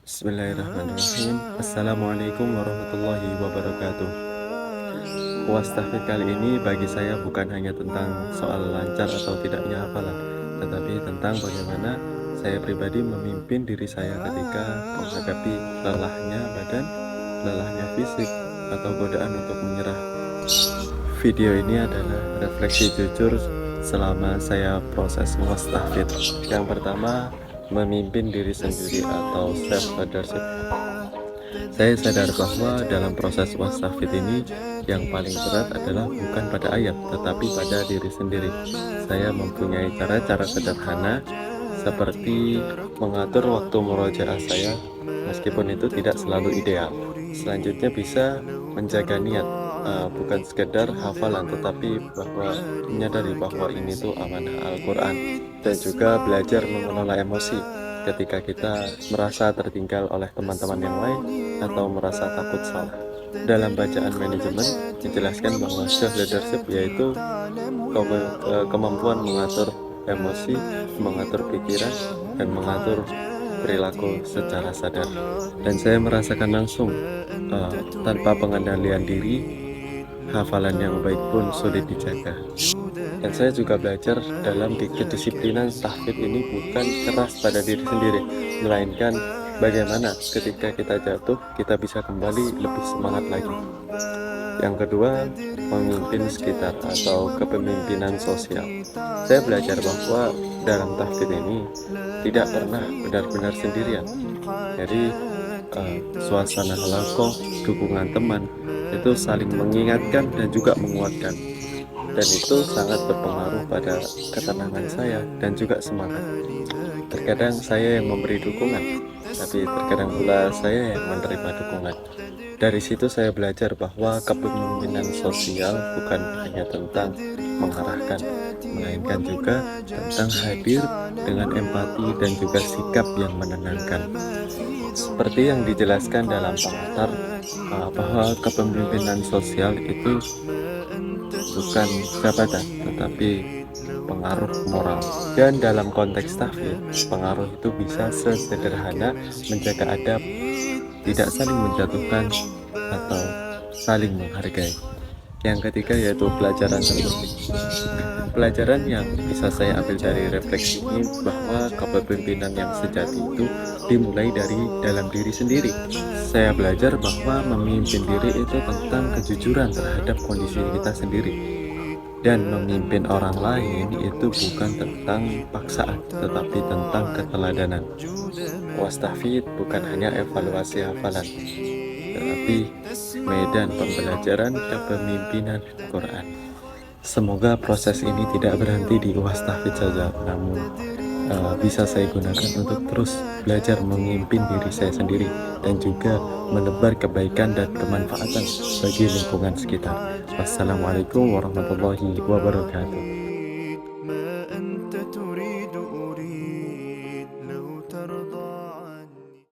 Bismillahirrahmanirrahim. Assalamualaikum warahmatullahi wabarakatuh. Wastafid kali ini bagi saya bukan hanya tentang soal lancar atau tidaknya hafalan, tetapi tentang bagaimana saya pribadi memimpin diri saya ketika menghadapi lelahnya badan, lelahnya fisik, atau godaan untuk menyerah. Video ini adalah refleksi jujur selama saya proses wastafid. Yang pertama, memimpin diri sendiri atau self leadership. Saya sadar bahwa dalam proses wastafid ini yang paling berat adalah bukan pada ayat, tetapi pada diri sendiri. Saya mempunyai cara-cara sederhana seperti mengatur waktu murojaah saya, meskipun itu tidak selalu ideal. Selanjutnya bisa menjaga niat, bukan sekedar hafalan, tetapi bahwa menyadari bahwa ini tuh amanah Al-Quran, dan juga belajar mengelola emosi ketika kita merasa tertinggal oleh teman-teman yang lain atau merasa takut salah. Dalam bacaan manajemen dijelaskan bahwa self leadership yaitu kemampuan mengatur emosi, mengatur pikiran, dan mengatur perilaku secara sadar. Dan saya merasakan langsung tanpa pengendalian diri, hafalan yang baik pun sulit dijaga. Dan saya juga belajar dalam kedisiplinan tahfidz ini bukan keras pada diri sendiri, melainkan bagaimana ketika kita jatuh, kita bisa kembali lebih semangat lagi. Yang kedua, memimpin sekitar atau kepemimpinan sosial. Saya belajar bahwa dalam tahfidz ini tidak pernah benar-benar sendirian. Jadi suasana halaqah, dukungan teman, itu saling mengingatkan dan juga menguatkan. Dan itu sangat berpengaruh pada ketenangan saya dan juga semangat. Terkadang saya yang memberi dukungan, tapi terkadang pula saya yang menerima dukungan. Dari situ saya belajar bahwa kepemimpinan sosial bukan hanya tentang mengarahkan, melainkan juga tentang hadir dengan empati dan juga sikap yang menenangkan. Seperti yang dijelaskan dalam pengantar, bahwa kepemimpinan sosial itu bukan jabatan, tetapi pengaruh moral. Dan dalam konteks tahfidz, pengaruh itu bisa sesederhana menjaga adab, tidak saling menjatuhkan, atau saling menghargai. Yang ketiga yaitu pelajaran terpenting. Pelajaran yang bisa saya ambil dari refleksi ini bahwa kepemimpinan yang sejati itu dimulai dari dalam diri sendiri. Saya belajar bahwa memimpin diri itu tentang kejujuran terhadap kondisi kita sendiri. Dan memimpin orang lain itu bukan tentang paksaan, tetapi tentang keteladanan. Wastafid bukan hanya evaluasi hafalan, tetapi medan pembelajaran kepemimpinan Quran. Semoga proses ini tidak berhenti di wastafid saja, namun bisa saya gunakan untuk terus belajar memimpin diri saya sendiri dan juga menebar kebaikan dan kemanfaatan bagi lingkungan sekitar. Wassalamualaikum warahmatullahi wabarakatuh.